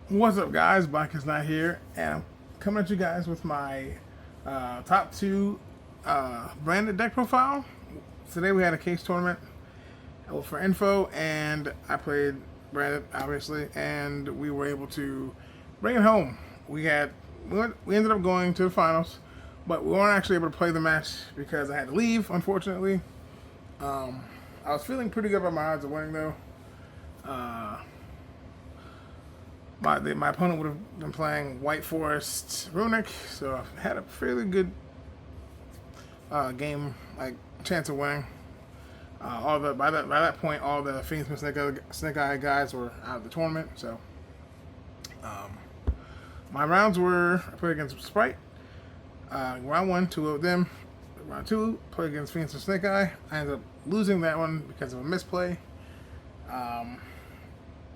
What's up, guys? Black is not here, and I'm coming at you guys with my top two branded deck profile. Today we had a case tournament for info, and I played branded, obviously, and we were able to bring it home. We ended up going to the finals, but we weren't actually able to play the match because I had to leave, unfortunately. I was feeling pretty good about my odds of winning, though. Uh, my opponent would have been playing White Forest Runic, so I had a fairly good game, like chance of winning. All the by that point, all the Phoenix Snake Eye guys were out of the tournament. So my rounds were I played against Sprite. Round one, two of them. Round two, played against Phoenix and Snake Eye. I ended up losing that one because of a misplay. I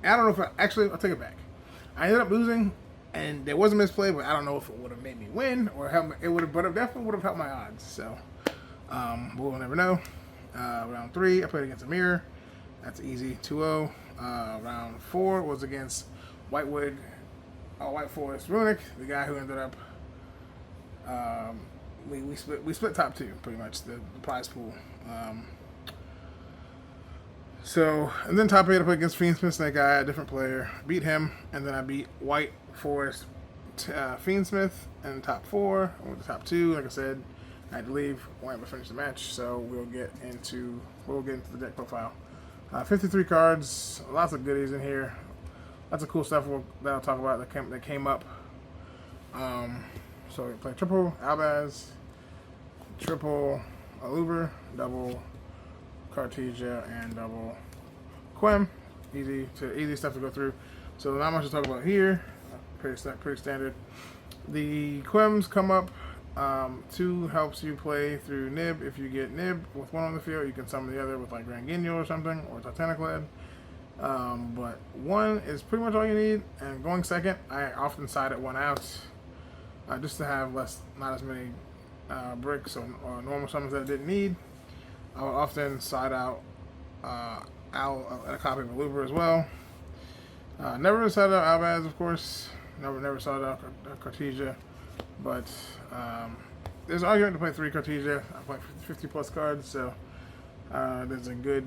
don't know if actually I'll take it back. I ended up losing, and there was a misplay, but I don't know if it would have made me win or help. It would have, but it definitely would have helped my odds. So we'll never know. Round three, I played against Amir. That's easy, 2-0. Round four was against White Forest Runic, the guy who ended up. We split top two pretty much the prize pool. And then top eight I played against Fiend Smith Snake Eye, a different player. Beat him, and then I beat White Forest Fiend Smith in top four. I went to top two, like I said. I had to leave, weren't able to finish the match, so we'll get into the deck profile. 53 cards, lots of goodies in here. Lots of cool stuff that I'll talk about that came up. So we play triple Albaz, triple Aluber, double Cartesia, and double Quem. Easy stuff to go through. So not much to talk about here. Pretty standard. The Quems come up. Two helps you play through Nib. If you get Nib with one on the field, you can summon the other with like Grand Guignol or something, or Titanic Led. But one is pretty much all you need. And going second, I often side at one out, just to have not as many bricks or normal summons that I didn't need. I would often side out a copy of Aluber as well. Never sided out Albaz, of course. Never sided out Cartesia. But there's an argument to play 3 Cartesia. I play 50 plus cards, so there's a good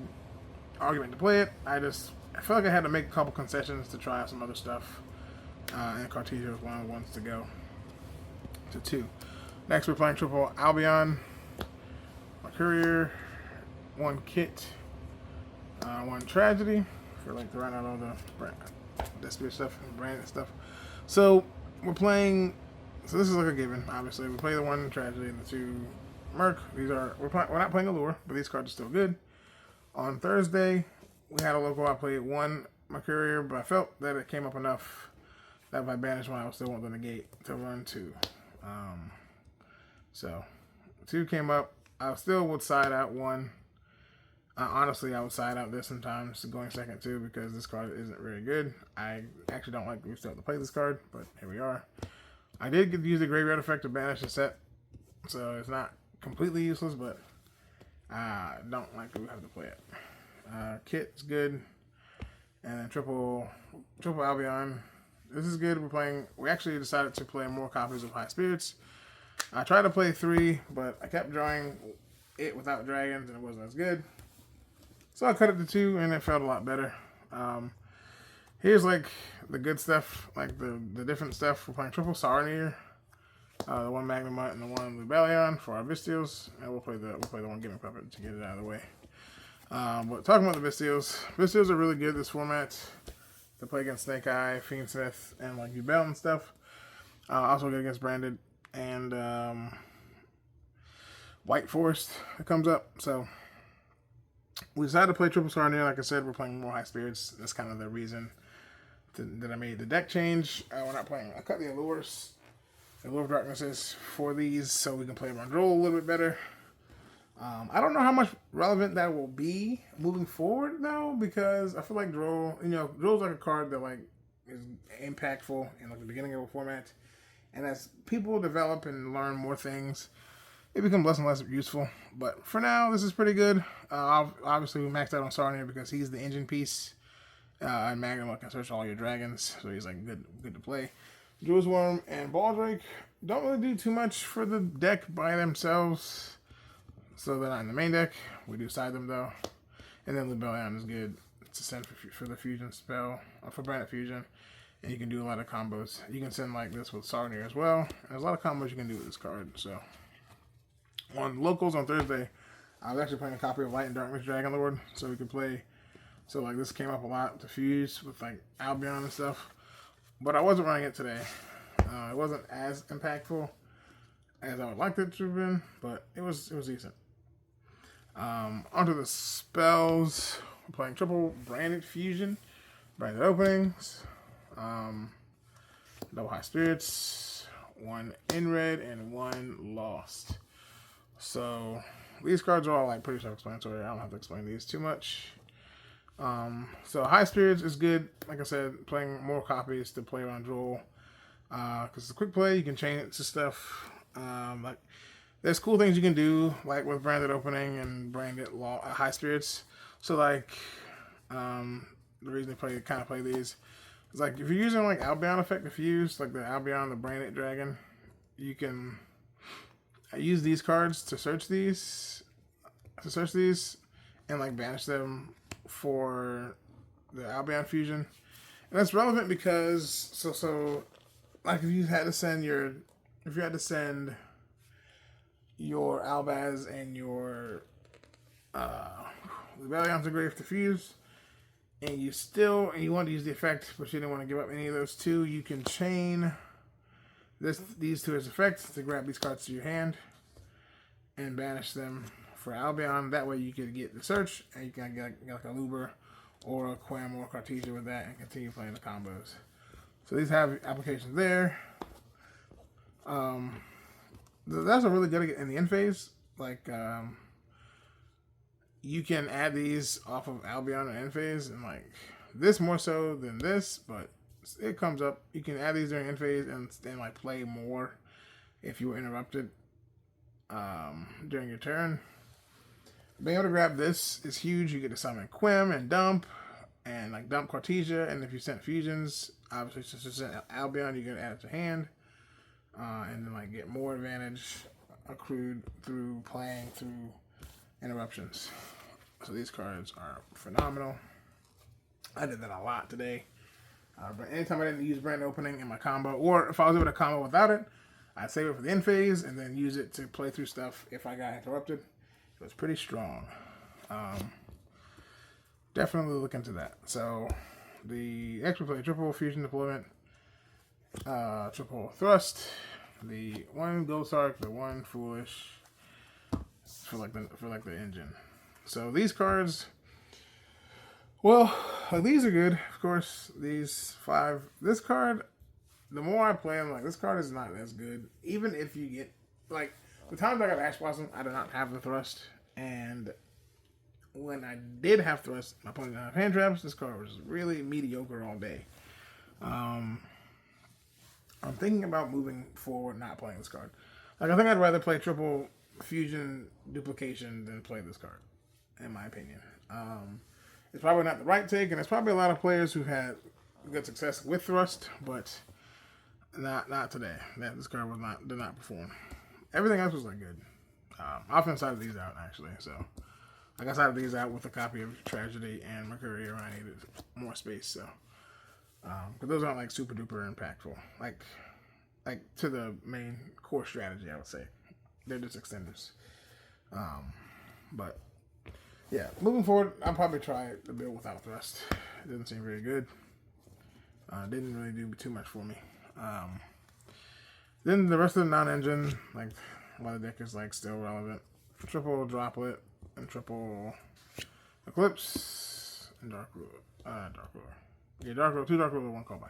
argument to play it. I felt like I had to make a couple concessions to try out some other stuff. And Cartesia was one of the ones to go to 2. Next, we're playing triple Albion, Courier, 1 Kit, 1 Tragedy for like to run out all the Despia stuff and branded stuff. So we're playing. So this is like a given. Obviously, we play the 1 Tragedy and the 2 Merc. We're not playing Allure, but these cards are still good. On Thursday, we had a local. I played 1 Mercurier, but I felt that it came up enough that if I banished 1, I would still want the negate to run 2. So 2 came up. I still would side out 1. Honestly, I would side out this sometimes going second too because this card isn't very good. I actually don't like we still have to play this card, but here we are. I did get to use the graveyard effect to banish the set, so it's not completely useless, but I don't like we have to play it. Kit's good, and then triple Albion. This is good. We actually decided to play more copies of High Spirits. I tried to play 3, but I kept drawing it without dragons, and it wasn't as good. So I cut it to 2, and it felt a lot better. Here's like the good stuff, like the different stuff. We're playing triple Saronir, the 1 Magnemite and the 1 Lubellion for our Vistios, and we'll play the 1 Gimmick Puppet to get it out of the way. But talking about the Vistios are really good this format to play against Snake Eye, Fiend Smith, and like Ubel and stuff. Also good against Branded and White Forest that comes up. So we decided to play triple Saronir. Like I said, we're playing more High Spirits. That's kind of the reason that I made the deck change. We're not playing. I cut the Allure of Darknesses for these so we can play around Droll a little bit better. I don't know how much relevant that will be moving forward though, because I feel like Droll's like a card that like is impactful in like the beginning of a format, and as people develop and learn more things, it becomes less and less useful. But for now, this is pretty good. Obviously, we maxed out on Saronir because he's the engine piece. And Magnum can search all your dragons, so he's like good to play. Jewel's Worm and Baldrake don't really do too much for the deck by themselves, so they're not in the main deck. We do side them though. And then Libellion is good to send for the fusion spell, for Branded Fusion. And you can do a lot of combos. You can send like this with Sarnir as well. And there's a lot of combos you can do with this card. So on locals on Thursday, I was actually playing a copy of Light and Darkness Dragon Lord, so we could play. So like this came up a lot to fuse with like Albion and stuff. But I wasn't running it today. It wasn't as impactful as I would like it to have been, but it was decent. Onto the spells. We're playing triple Branded Fusion, Branded Openings, double High Spirits, 1 in red, and 1 lost. So these cards are all like pretty self-explanatory. I don't have to explain these too much. So High Spirits is good. Like I said, playing more copies to play around Droll. Because it's a quick play, you can chain it to stuff. Like there's cool things you can do, like with Branded Opening and Branded High Spirits. So like, the reason I kind of play these is like if you're using like Albion effect to fuse, like the Albion, the Branded Dragon, you can use these cards to search these, and like banish them for the Albion fusion. And that's relevant because so like if you had to send your Albaz and your Libellion to Grave to fuse, and you want to use the effect, but you didn't want to give up any of those two, you can chain these two as effects to grab these cards to your hand and banish them for Albion. That way you can get the search, and you can get like a Luber or a Quem or a Cartesia with that and continue playing the combos. So these have applications there. That's a really good in the end phase. Like, you can add these off of Albion or end phase, and like this more so than this, but it comes up. You can add these during end phase and then like play more if you were interrupted during your turn. Being able to grab this is huge. You get to summon Quem and dump Cartesia, and if you sent fusions, obviously since you sent Albion, you can add it to hand, and then like get more advantage accrued through playing through interruptions. So these cards are phenomenal. I did that a lot today. But anytime I didn't use Brand Opening in my combo, or if I was able to combo without it, I'd save it for the end phase and then use it to play through stuff if I got interrupted. It was pretty strong. Definitely look into that. So the next we play triple fusion deployment, triple thrust, the 1 Ghost Arc, the 1 Foolish for like the engine. So these cards, well, these are good. Of course, these 5. This card, the more I play them, like this card is not as good. Even if you get like the times I got Ash Blossom, I did not have the thrust, and when I did have thrust, my opponent didn't have hand traps. This card was really mediocre all day. I'm thinking about moving forward, not playing this card. Like I think I'd rather play triple fusion duplication than play this card, in my opinion. It's probably not the right take, and there's probably a lot of players who had good success with thrust, but not today. This card did not perform. Everything else was like good. Often sided these out actually, so I got sided these out with a copy of Tragedy and Mercury when I needed more space. So, but those aren't like super duper impactful, like to the main core strategy. I would say they're just extenders. But yeah, moving forward, I'll probably try the build without thrust. It didn't seem very good. Didn't really do too much for me. Then the rest of the non-engine, like a lot of deck is like still relevant. Triple Droplet and triple Eclipse and Dark Ruler. Yeah, Dark Ruler, 2 Dark Ruler, 1 Combine.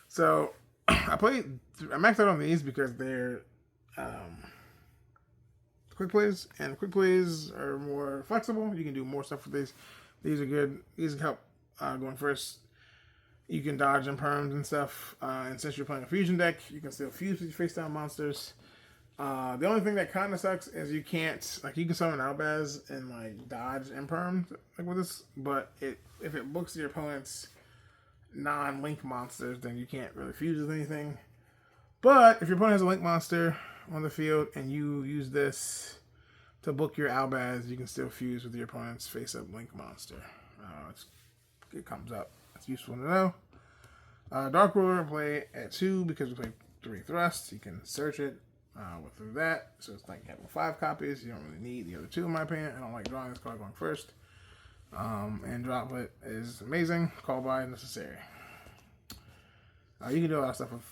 So I maxed out on these because they're quick plays, and quick plays are more flexible. You can do more stuff with these. These are good. These help going first. You can dodge and perms and stuff. And since you're playing a fusion deck, you can still fuse with your face down monsters. The only thing that kind of sucks is you can't, like, you can summon Albaz and like dodge imperm like with this, but if it books your opponent's non-link monsters, then you can't really fuse with anything. But if your opponent has a link monster on the field and you use this to book your Albaz, you can still fuse with your opponent's face-up link monster. It comes up. It's useful to know. Dark Ruler play at 2 because we play 3 thrusts. You can search it through that. So it's like having 5 copies. You don't really need the other 2 in my opinion. I don't like drawing this card going first. And Droplet is amazing. Call by necessary. You can do a lot of stuff with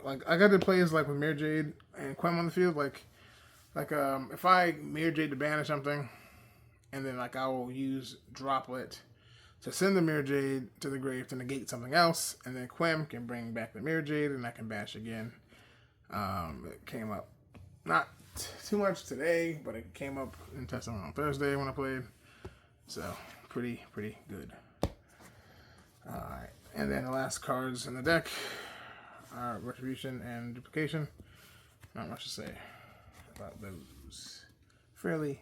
like I got to play as like with Mirror Jade and Quem on the field. Like if I Mirror Jade to banish something, and then like I will use Droplet to send the Mirror Jade to the grave to negate something else, and then Quem can bring back the Mirror Jade, and I can bash again. It came up not too much today, but it came up in testing on Thursday when I played. So pretty good. Alright, and then the last cards in the deck are Retribution and Duplication. Not much to say about those. Fairly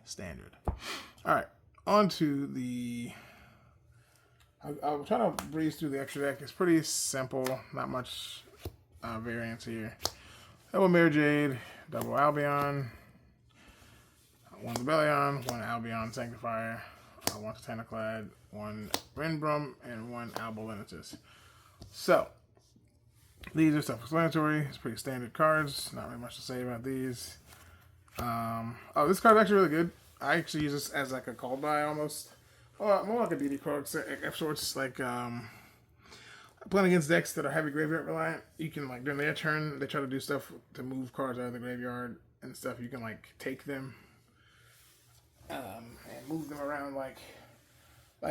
standard. Alright, on to the... I'll try to breeze through the extra deck. It's pretty simple. Not much variance here. Double Mirror Jade, double Albion, 1 Rebellion, 1 Albion Sanctifier, 1 Titanoklad, 1 Renbrum, and 1 Albolinitus. So, these are self-explanatory. It's pretty standard cards. Not really much to say about these. This card's actually really good. I actually use this as like a call by almost. More like a BD card of sorts. Like playing against decks that are heavy graveyard reliant, you can like during their turn they try to do stuff to move cards out of the graveyard and stuff. You can like take them and move them around. Like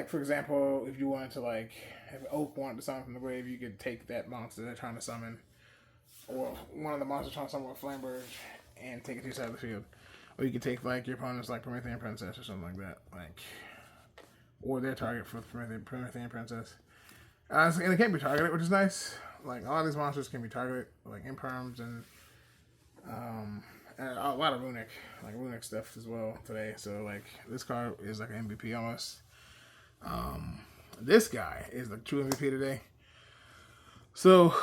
for example, if you wanted to like if Oak wanted to summon from the grave, you could take that monster they're trying to summon, or one of the monsters trying to summon with Flamberge, and take it to your side of the field. Or you could take like your opponent's like Promethean Princess or something like that, or their target for Promethean Princess. And it can't be targeted, which is nice. Like a lot of these monsters can be targeted, like Imperms and a lot of Runic stuff as well today. So like this card is like an MVP almost. This guy is the true MVP today. So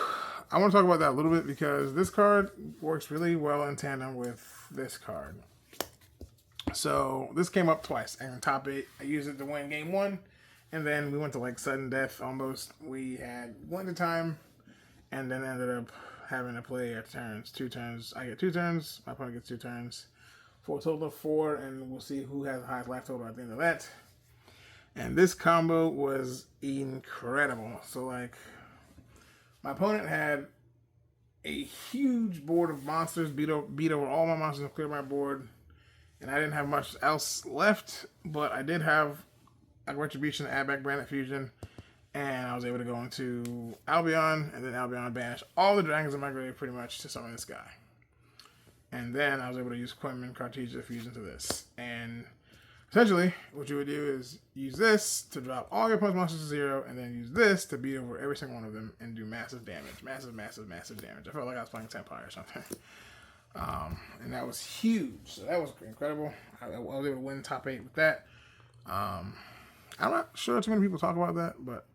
I want to talk about that a little bit because this card works really well in tandem with this card. So this came up twice, and top 8, I used it to win game 1, and then we went to like sudden death almost. We had 1 at a time, and then ended up having to play at turns, 2 turns. I get 2 turns, my opponent gets 2 turns, for a total of 4, and we'll see who has the highest life total at the end of that. And this combo was incredible. So like, my opponent had a huge board of monsters, beat over all my monsters and cleared my board. And I didn't have much else left, but I did have a Retribution to add back Branded Fusion. And I was able to go into Albion, and then Albion banish all the dragons in my grave pretty much to summon this guy. And then I was able to use Quem and Cartesia Fusion to this. And essentially, what you would do is use this to drop all your opponent's monsters to 0, and then use this to beat over every single one of them and do massive damage. Massive damage. I felt like I was playing Tempire or something. And that was huge. So that was incredible. I was able to win top 8 with that. I'm not sure too many people talk about that, but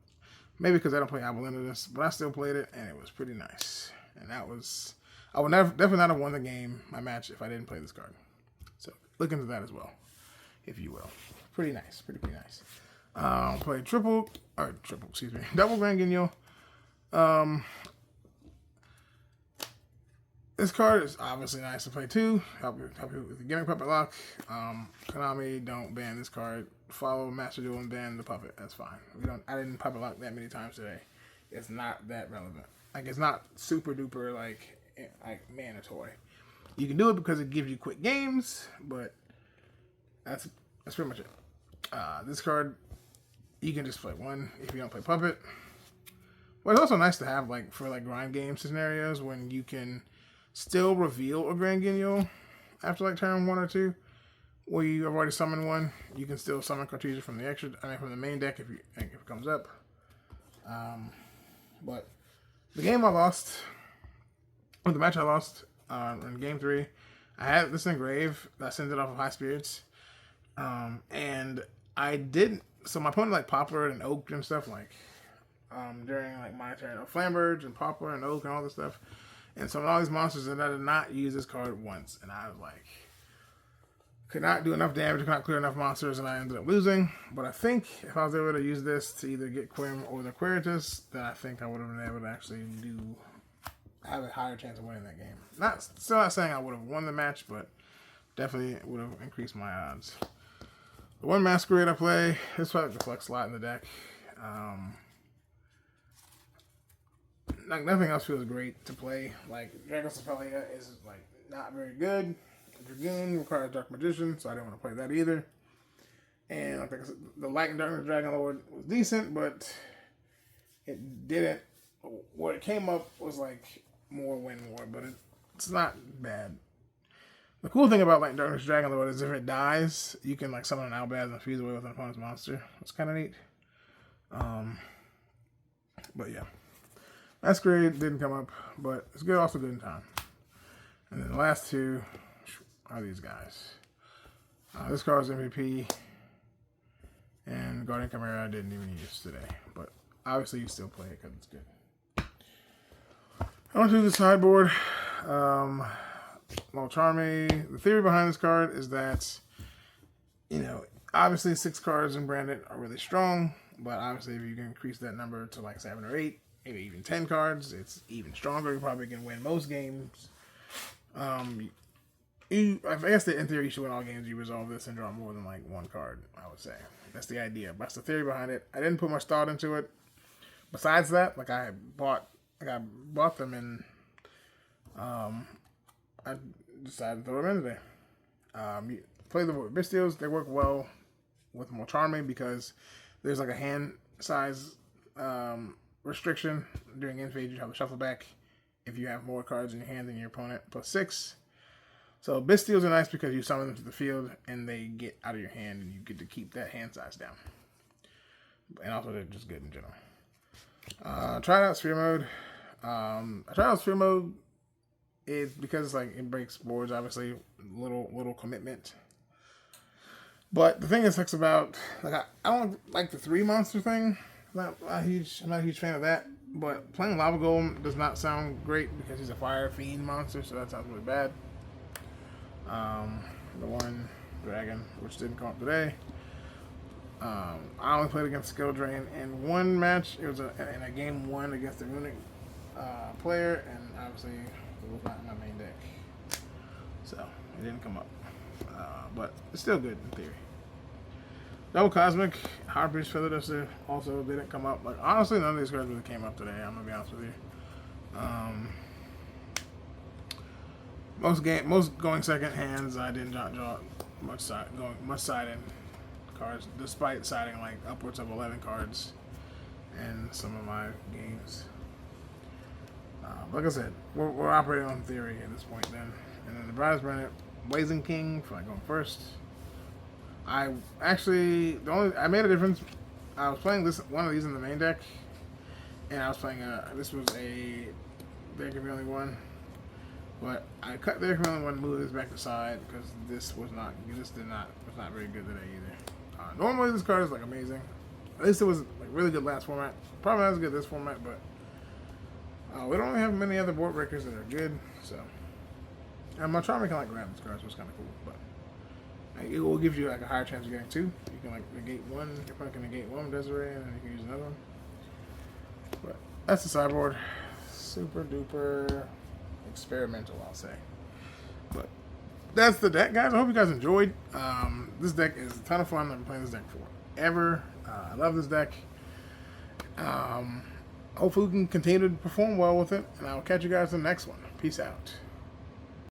maybe because I don't play Albolinitus, but I still played it, and it was pretty nice. And that was... I would definitely not have won my match, if I didn't play this card. So look into that as well, if you will. Pretty nice. Pretty nice. Played double Grand Guignol. This card is obviously nice to play too. Help you with the Gimmick Puppet lock. Konami, don't ban this card. Follow Master Duel and ban the puppet. That's fine. I didn't puppet lock that many times today. It's not that relevant. Like, it's not super duper like mandatory. You can do it because it gives you quick games, but that's pretty much it. This card, you can just play 1 if you don't play puppet. But it's also nice to have for grind game scenarios when you can still reveal a Grand Guignol after turn 1 or 2, where you have already summoned one. You can still summon Cartesia from the main deck if it comes up. But the game I lost, or the match I lost, in game 3. I had this engrave. I sent it off of High Spirits. And I didn't. So my opponent like Poplar and Oak and stuff during like my turn. Flamberge and Poplar and Oak and all this stuff. And so all these monsters, and I did not use this card once. And I was like, could not do enough damage, could not clear enough monsters, and I ended up losing. But I think if I was able to use this to either get Quim or the Quiritus, then I think I would have been able to actually have a higher chance of winning that game. Still not saying I would have won the match, but definitely would have increased my odds. The one Masquerade I play, this is like the flex slot in the deck. Like nothing else feels great to play. Like Dragocephalia is like not very good. Dragoon requires Dark Magician, so I didn't want to play that either. And like I said, the Light and Darkness Dragon Lord was decent, but it didn't. What it came up was like more win more, but it's not bad. The cool thing about Light and Darkness Dragon Lord is if it dies, you can like summon an Albaz and fuse away with an opponent's monster. It's kind of neat. But yeah. Masquerade didn't come up, but it's good, also good in time. And then the last two are these guys. This card's MVP, and Guardian Chimera I didn't even use today, but obviously you still play it because it's good. I want to do the sideboard. Molcharmy. The theory behind this card is that, obviously 6 cards in Branded are really strong, but obviously if you can increase that number to like 7 or 8, maybe even 10 cards, it's even stronger. You probably can win most games. I guess that in theory you should win all games. You resolve this and draw more than like 1 card, I would say. That's the idea. That's the theory behind it. I didn't put much thought into it. Besides that, like I bought them and I decided to throw them in today. You play them with Bystials. They work well with Molcharmy because there's like a hand size restriction. During end phase, you have to shuffle back if you have more cards in your hand than your opponent, +6. So Bystials are nice because you summon them to the field and they get out of your hand and you get to keep that hand size down. And also they're just good in general. Tried out Sphere Mode. I tried out Sphere Mode is because like it breaks boards, obviously, little commitment. But the thing that sucks about like I don't like the 3 monster thing. I'm not a huge fan of that. But playing Lava Golem does not sound great because he's a Fire Fiend monster, so that sounds really bad. The one dragon, which didn't come up today. I only played against Skill Drain in 1 match. It was in a game 1 against the Runic player, and obviously it was not in my main deck, so it didn't come up. But it's still good in theory. Double Cosmic, Harpies, Feather Duster also didn't come up. Like honestly, none of these cards really came up today. I'm gonna be honest with you. Most going second hands, I did not draw much side in cards, despite siding like upwards of 11 cards in some of my games. Like I said, we're operating on theory at this point then. And then the Brightest Branded Blazing King for like going first. I made a difference. I was playing one of these in the main deck, and I was playing this was a There Can Be Only One, but I cut There Can Be Only One, moved this back to side because this was not very good today either. Normally this card is like amazing. At least it was like really good last format. Probably not as good this format, but we don't really have many other board breakers that are good. So, and Molcharmy can like grab this card, so it's kind of cool, but. It will give you like a higher chance of getting 2. You can like negate 1. Your opponent can negate 1 Desiree, and then you can use another one. But that's the sideboard. Super duper experimental, I'll say. But that's the deck, guys. I hope you guys enjoyed. This deck is a ton of fun. I've been playing this deck forever. I love this deck. Hopefully we can continue to perform well with it, and I will catch you guys in the next one. Peace out.